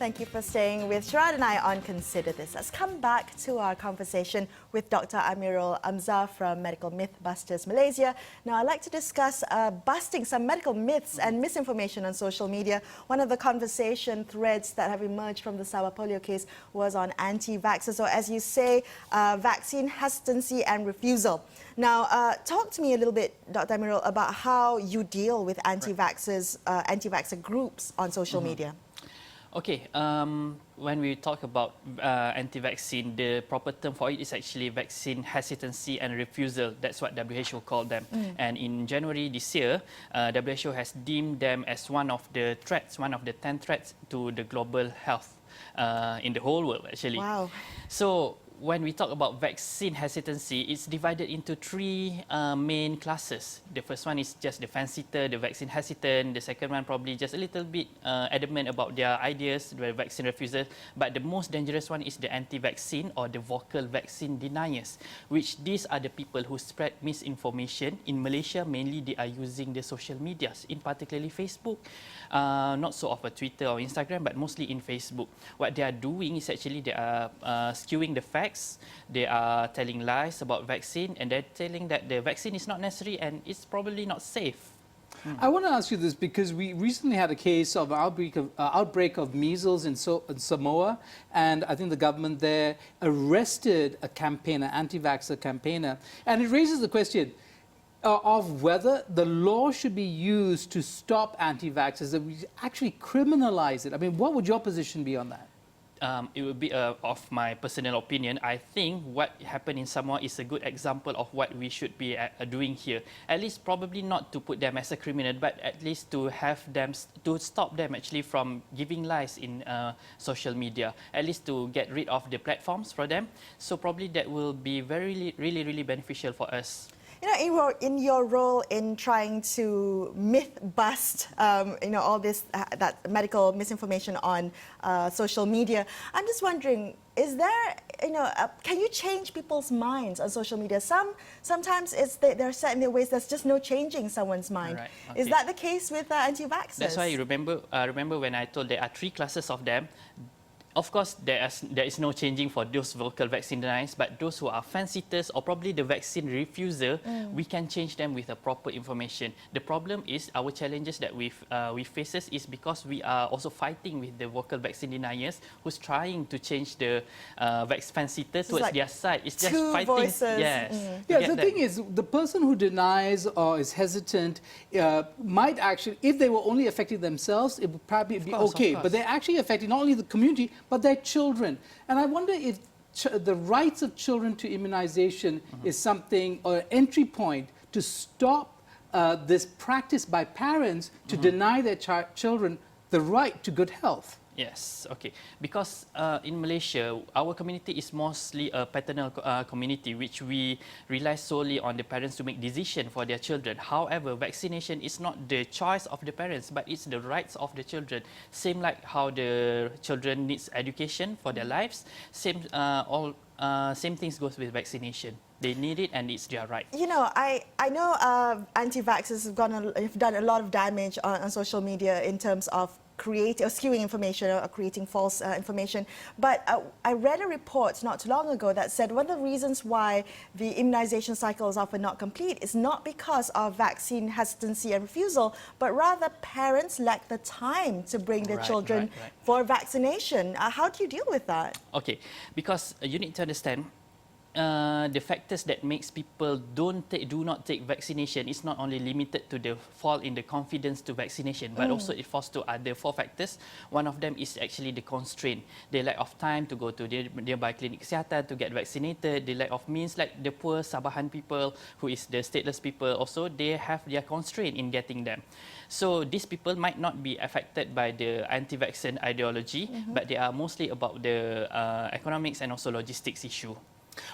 Thank you for staying with Sharaad and I on Consider This. Let's come back to our conversation with Dr. Amirul Amzar from Medical Mythbusters Malaysia. Now, I'd like to discuss busting some medical myths and misinformation on social media. One of the conversation threads that have emerged from the Sabah polio case was on anti-vaxxers, or as you say, vaccine hesitancy and refusal. Now, talk to me a little bit, Dr. Amirul, about how you deal with anti-vaxxers, anti-vaxxer groups on social media. Okay, when we talk about anti-vaccine, the proper term for it is actually vaccine hesitancy and refusal. That's what WHO called them. And in January this year, WHO has deemed them as one of the threats, one of the 10 threats to the global health in the whole world, actually. Wow. So, when we talk about vaccine hesitancy, it's divided into three main classes. The first one is just the fancier, the vaccine hesitant. The second one probably just a little bit adamant about their ideas, the vaccine refusers. But the most dangerous one is the anti-vaccine or the vocal vaccine deniers, which these are the people who spread misinformation. In Malaysia, mainly they are using the social medias, in particularly Facebook. Not so often Twitter or Instagram, but mostly in Facebook. What they are doing is actually they are skewing the facts. They are telling lies about vaccine, and they're telling that the vaccine is not necessary and it's probably not safe. I want to ask you this because we recently had a case of outbreak of measles in Samoa, and I think the government there arrested a campaigner, anti-vaxxer campaigner, and it raises the question of whether the law should be used to stop anti-vaxxers, that we actually criminalize it. I mean, what would your position be on that? It would be of my personal opinion. I think what happened in Samoa is a good example of what we should be doing here. At least probably not to put them as a criminal, but at least to have them, to stop them actually from giving lies in social media. At least to get rid of the platforms for them. So probably that will be really beneficial for us. You know, in your role in trying to myth bust, you know, all this that medical misinformation on social media, I'm just wondering, is there, you know, can you change people's minds on social media? Sometimes they're set in their ways. There's just no changing someone's mind. Right, okay. Is that the case with anti-vaxxers? That's why you remember when I told there are three classes of them. Of course, there is no changing for those vocal vaccine deniers, but those who are fanciers or probably the vaccine refuser, we can change them with a proper information. The problem is our challenges that we faces is because we are also fighting with the vocal vaccine deniers who's trying to change the fancier towards like their side. It's just fighting. Voices. Yes. Yeah, the thing is, the person who denies or is hesitant might actually, if they were only affecting themselves, it would probably be okay. But they're actually affecting not only the community, but their children. And I wonder if the rights of children to immunization is something, or an entry point to stop this practice by parents to deny their children the right to good health. Yes, okay. Because in Malaysia, our community is mostly a paternal community, which we rely solely on the parents to make decisions for their children. However, vaccination is not the choice of the parents, but it's the rights of the children. Same like how the children needs education for their lives, same things goes with vaccination. They need it and it's their right. You know, I know anti-vaxxers have done a lot of damage on social media in terms of creating or skewing information or creating false information. But I read a report not too long ago that said one of the reasons why the immunization cycle is often not complete is not because of vaccine hesitancy and refusal, but rather parents lack the time to bring their children for vaccination. How do you deal with that? Okay, because you need to understand the factors that makes people do not take vaccination is not only limited to the fall in the confidence to vaccination, but also it falls to other four factors. One of them is actually the constraint, the lack of time to go to the nearby clinic kesihatan to get vaccinated, the lack of means, like the poor Sabahan people who is the stateless people also, they have their constraint in getting them. So these people might not be affected by the anti-vaccine ideology, but they are mostly about the economics and also logistics issue.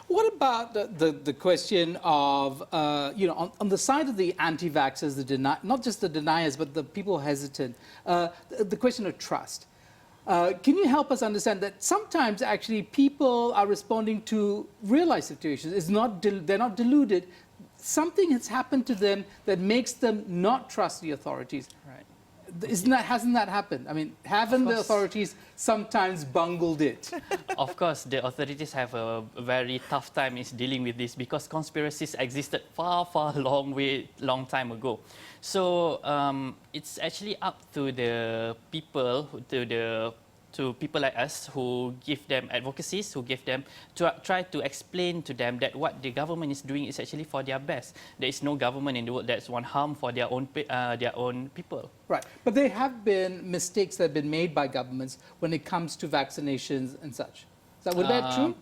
What about the question of, you know, on the side of the anti-vaxxers, not just the deniers, but the people hesitant, the question of trust? Can you help us understand that sometimes actually people are responding to real-life situations? They're not deluded. Something has happened to them that makes them not trust the authorities. Right. Hasn't that happened? I mean, haven't the authorities sometimes bungled it? Of course, the authorities have a very tough time in dealing with this because conspiracies existed far long time ago. So it's actually up to the people, to people like us who give them advocacies, who give them to try to explain to them that what the government is doing is actually for their best. There is no government in the world that's want harm for their own people. Right, but there have been mistakes that have been made by governments when it comes to vaccinations and such. Would that true?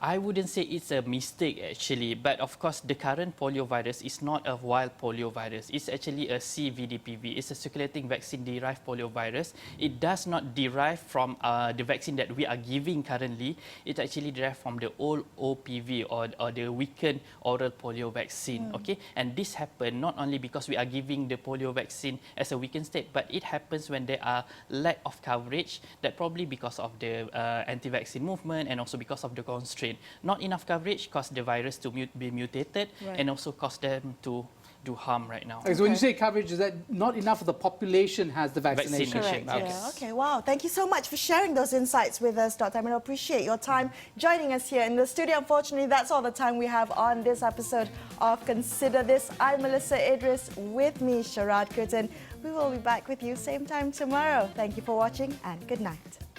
I wouldn't say it's a mistake actually, but of course the current polio virus is not a wild polio virus. It's actually a CVDPV. It's a circulating vaccine-derived polio virus. It does not derive from the vaccine that we are giving currently. It actually derived from the old OPV or the weakened oral polio vaccine. Okay, and this happened not only because we are giving the polio vaccine as a weakened state, but it happens when there are lack of coverage. That probably because of the anti-vaccine movement and also because of the constraint. Not enough coverage caused the virus to be mutated and also caused them to do harm right now. So when you say coverage, is that not enough of the population has the vaccination? Vaccination. Correct. Yes. Yeah. Okay, wow. Thank you so much for sharing those insights with us, Dr. Amirul. Appreciate your time joining us here in the studio. Unfortunately, that's all the time we have on this episode of Consider This. I'm Melisa Idris, with me, Sharaad Kuttan. We will be back with you same time tomorrow. Thank you for watching and good night.